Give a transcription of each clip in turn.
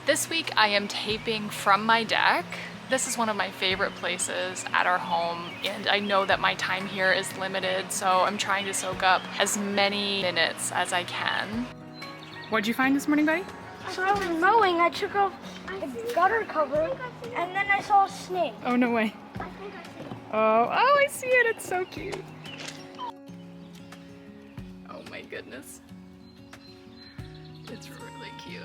This week I am taping from my deck. This is one of my favorite places at our home, and I know that my time here is limited, so I'm trying to soak up as many minutes as I can. What'd you find this morning, buddy? So I was mowing, I took off the gutter cover, and then I saw a snake. Oh, no way. Oh, I see it. It's so cute. Oh my goodness. It's really cute.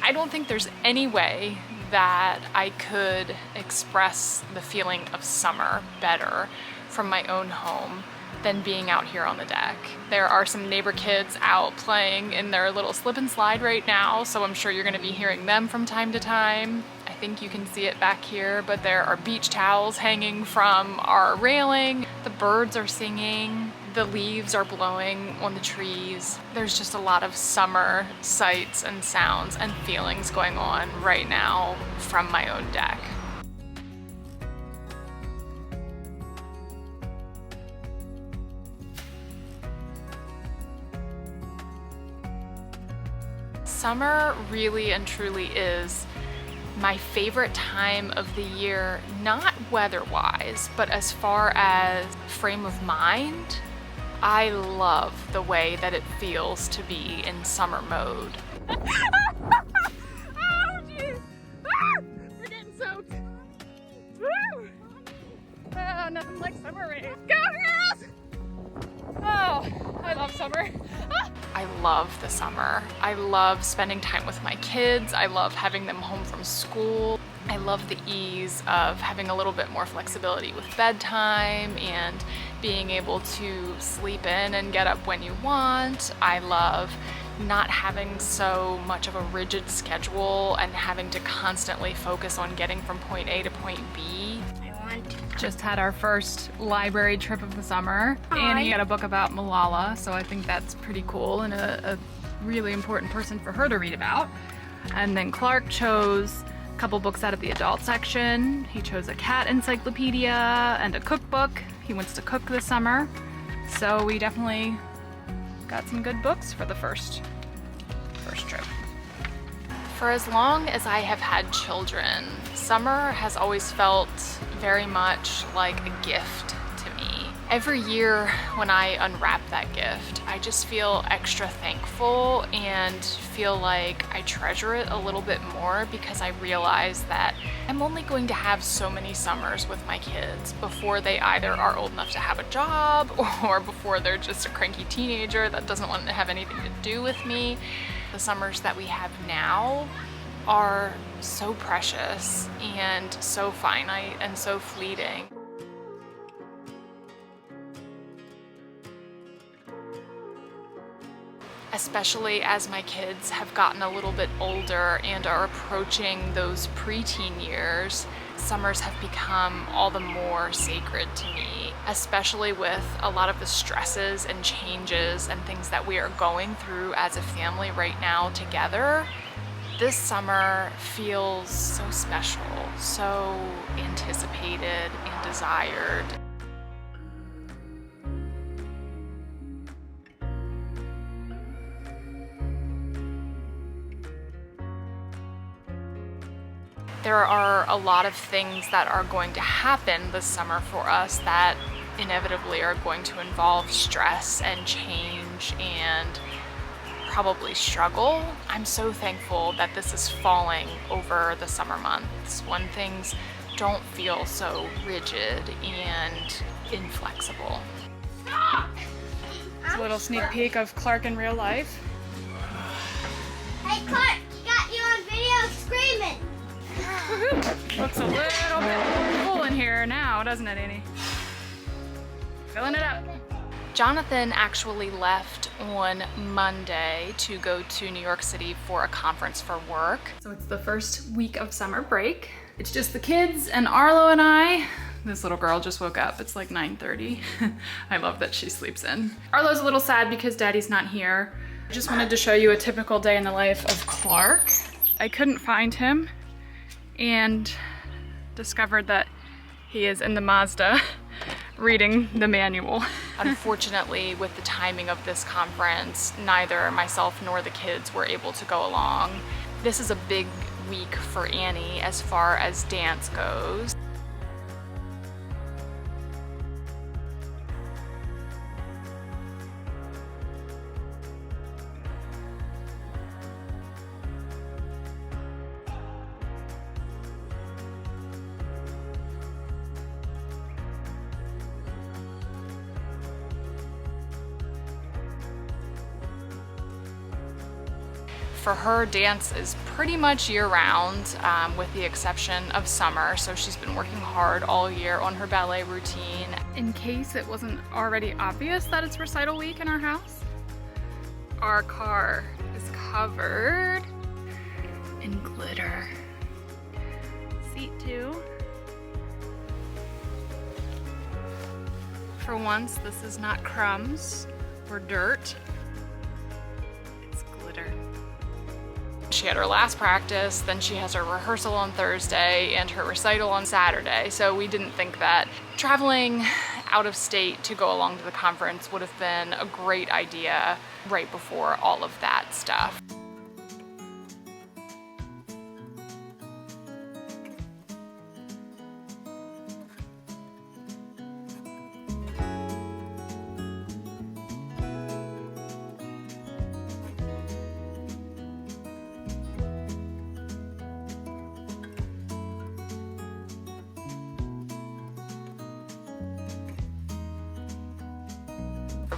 I don't think there's any way that I could express the feeling of summer better from my own home than being out here on the deck. There are some neighbor kids out playing in their little slip and slide right now, so I'm sure you're gonna be hearing them from time to time. I think you can see it back here, but there are beach towels hanging from our railing. The birds are singing. The leaves are blowing on the trees. There's just a lot of summer sights and sounds and feelings going on right now from my own deck. Summer really and truly is my favorite time of the year, not weather-wise, but as far as frame of mind. I love the way that it feels to be in summer mode. Oh, jeez. Ah, we're getting soaked. Woo! Oh, nothing like summer rain. Go, girls! Oh, I love summer. Ah. I love the summer. I love spending time with my kids. I love having them home from school. I love the ease of having a little bit more flexibility with bedtime and being able to sleep in and get up when you want. I love not having so much of a rigid schedule and having to constantly focus on getting from point A to point B. Just had our first library trip of the summer. And he got a book about Malala, so I think that's pretty cool and a really important person for her to read about. And then Clark chose a couple books out of the adult section. He chose a cat encyclopedia and a cookbook. He wants to cook this summer. So we definitely got some good books for the first trip. For as long as I have had children, summer has always felt very much like a gift to me. Every year when I unwrap that gift, I just feel extra thankful and feel like I treasure it a little bit more because I realize that I'm only going to have so many summers with my kids before they either are old enough to have a job or before they're just a cranky teenager that doesn't want to have anything to do with me. The summers that we have now are so precious and so finite and so fleeting. Especially as my kids have gotten a little bit older and are approaching those preteen years, summers have become all the more sacred to me, especially with a lot of the stresses and changes and things that we are going through as a family right now together. This summer feels so special, so anticipated and desired. There are a lot of things that are going to happen this summer for us that inevitably are going to involve stress and change and probably struggle. I'm so thankful that this is falling over the summer months when things don't feel so rigid and inflexible. It's a little sneak peek of Clark in real life. Hey Clark, got you on video screaming. Looks a little bit full in here now, doesn't it, Annie? Filling it up. Jonathan actually left on Monday to go to New York City for a conference for work. So it's the first week of summer break. It's just the kids and Arlo and I. This little girl just woke up. It's like 9:30. I love that she sleeps in. Arlo's a little sad because Daddy's not here. I just wanted to show you a typical day in the life of Clark. I couldn't find him and discovered that he is in the Mazda reading the manual. Unfortunately, with the timing of this conference, neither myself nor the kids were able to go along. This is a big week for Annie as far as dance goes. For her, dance is pretty much year-round, with the exception of summer, so she's been working hard all year on her ballet routine. In case it wasn't already obvious that it's recital week in our house, our car is covered in glitter. Seat 2. For once, this is not crumbs or dirt. It's glitter. She had her last practice, then she has her rehearsal on Thursday and her recital on Saturday. So we didn't think that traveling out of state to go along to the conference would have been a great idea right before all of that stuff.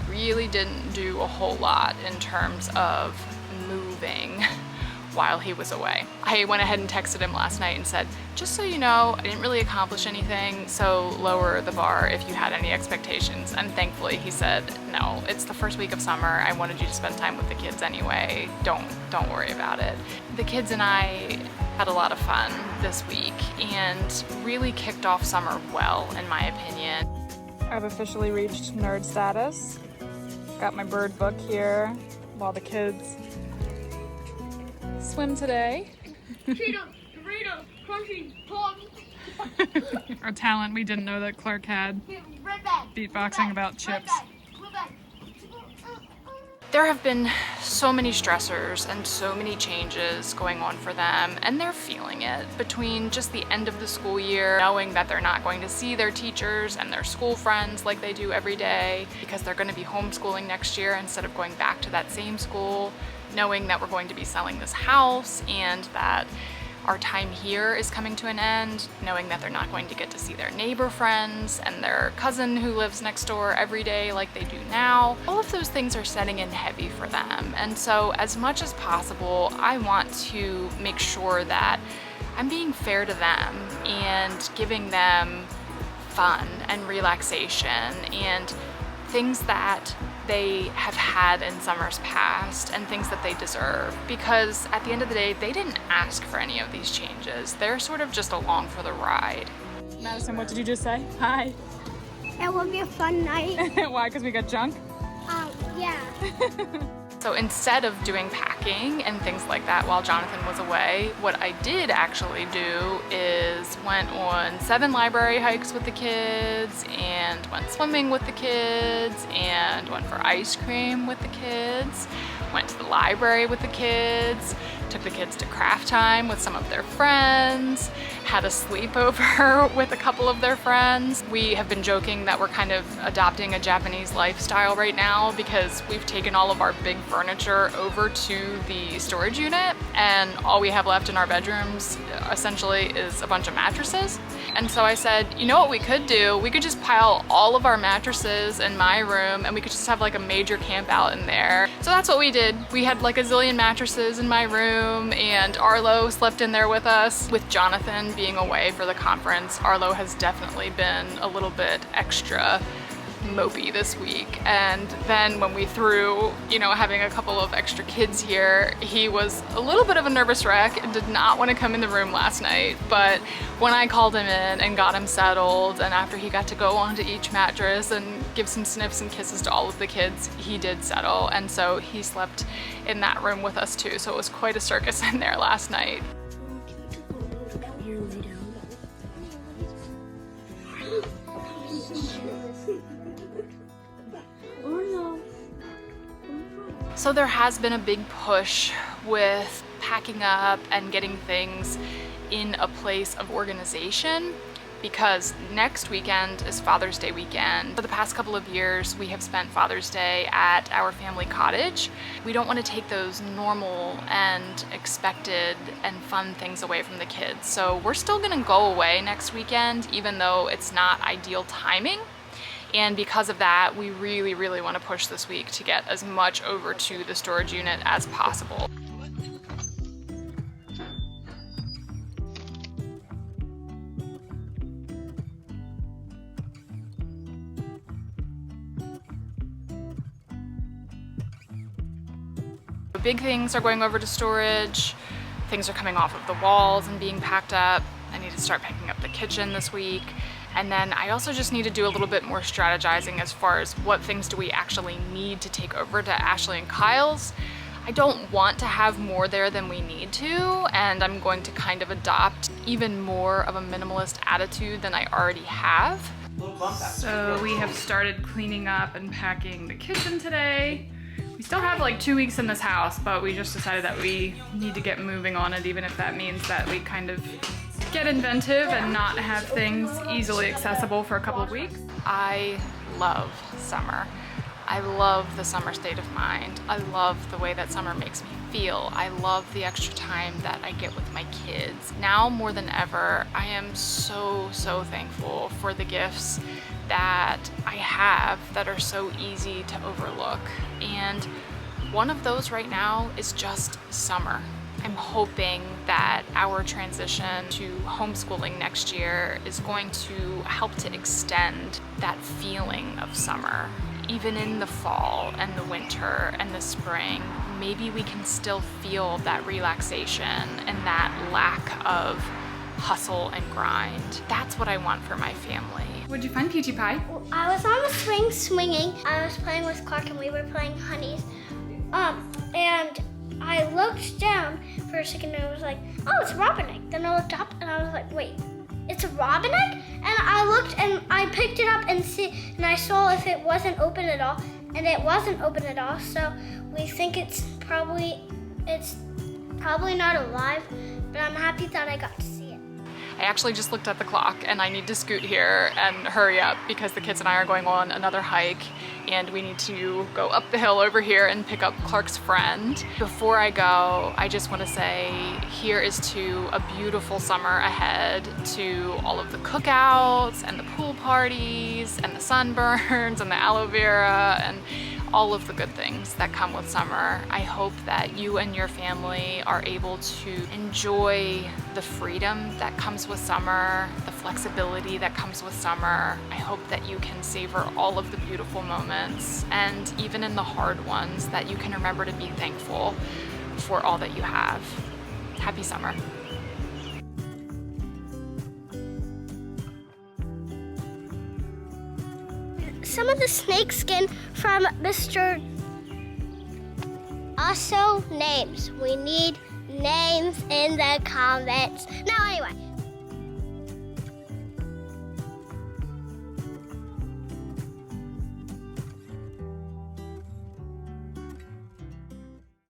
Really didn't do a whole lot in terms of moving while he was away. I went ahead and texted him last night and said, just so you know, I didn't really accomplish anything, so lower the bar if you had any expectations. And thankfully he said, no, it's the first week of summer. I wanted you to spend time with the kids anyway. Don't worry about it. The kids and I had a lot of fun this week and really kicked off summer well, in my opinion. I've officially reached nerd status. Got my bird book here while the kids swim today. Cheetos, Doritos, Crunchy, Pop. Our talent, we didn't know that Clark had beatboxing about chips. There have been so many stressors and so many changes going on for them, and they're feeling it between just the end of the school year, knowing that they're not going to see their teachers and their school friends like they do every day because they're going to be homeschooling next year instead of going back to that same school, knowing that we're going to be selling this house and that our time here is coming to an end, knowing that they're not going to get to see their neighbor friends and their cousin who lives next door every day like they do now. All of those things are setting in heavy for them. And so as much as possible, I want to make sure that I'm being fair to them and giving them fun and relaxation and things that they have had in summers past and things that they deserve, because at the end of the day, they didn't ask for any of these changes. They're sort of just along for the ride. Madison, what did you just say? Hi. It will be a fun night. Why? Because we got junk? Yeah. So instead of doing packing and things like that while Jonathan was away, what I did actually do is went on 7 library hikes with the kids and went swimming with the kids and went for ice cream with the kids, went to the library with the kids, took the kids to craft time with some of their friends, had a sleepover with a couple of their friends. We have been joking that we're kind of adopting a Japanese lifestyle right now because we've taken all of our big furniture over to the storage unit and all we have left in our bedrooms essentially is a bunch of mattresses. And so I said, you know what we could do? We could just pile all of our mattresses in my room and we could just have like a major camp out in there. So that's what we did. We had like a zillion mattresses in my room and Arlo slept in there with us. With Jonathan being away for the conference, Arlo has definitely been a little bit extra mopey this week. And then when we threw, having a couple of extra kids here, he was a little bit of a nervous wreck and did not want to come in the room last night. But when I called him in and got him settled, and after he got to go onto each mattress and give some sniffs and kisses to all of the kids, he did settle. And so he slept in that room with us too. So it was quite a circus in there last night. So there has been a big push with packing up and getting things in a place of organization, because next weekend is Father's Day weekend. For the past couple of years, we have spent Father's Day at our family cottage. We don't want to take those normal and expected and fun things away from the kids. So we're still gonna go away next weekend, even though it's not ideal timing. And because of that, we really, really want to push this week to get as much over to the storage unit as possible. Big things are going over to storage. Things are coming off of the walls and being packed up. I need to start picking up the kitchen this week. And then I also just need to do a little bit more strategizing as far as what things do we actually need to take over to Ashley and Kyle's. I don't want to have more there than we need to, and I'm going to kind of adopt even more of a minimalist attitude than I already have. So we have started cleaning up and packing the kitchen today. We still have like 2 weeks in this house, but we just decided that we need to get moving on it, even if that means that we kind of get inventive and not have things easily accessible for a couple of weeks. I love summer. I love the summer state of mind. I love the way that summer makes me feel. I love the extra time that I get with my kids. Now more than ever, I am so thankful for the gifts that I have that are so easy to overlook. And one of those right now is just summer. I'm hoping that our transition to homeschooling next year is going to help to extend that feeling of summer. Even in the fall and the winter and the spring, maybe we can still feel that relaxation and that lack of hustle and grind. That's what I want for my family. What'd you find, Peachy Pie? Well, I was on the swing swinging. I was playing with Clark and we were playing honeys. And I looked down for a second and I was like, oh, it's a robin egg. Then I looked up and I was like, wait, it's a robin egg? And I looked and I picked it up and I saw if it wasn't open at all, and it wasn't open at all. So we think it's probably not alive, but I'm happy that I got to see it. I actually just looked at the clock and I need to scoot here and hurry up because the kids and I are going on another hike and we need to go up the hill over here and pick up Clark's friend. Before I go, I just want to say here is to a beautiful summer ahead, to all of the cookouts and the pool parties and the sunburns and the aloe vera and all of the good things that come with summer. I hope that you and your family are able to enjoy the freedom that comes with summer, the flexibility that comes with summer. I hope that you can savor all of the beautiful moments, and even in the hard ones, that you can remember to be thankful for all that you have. Happy summer. Some of the snake skin from Mr. Also names. We need names in the comments. Now anyway,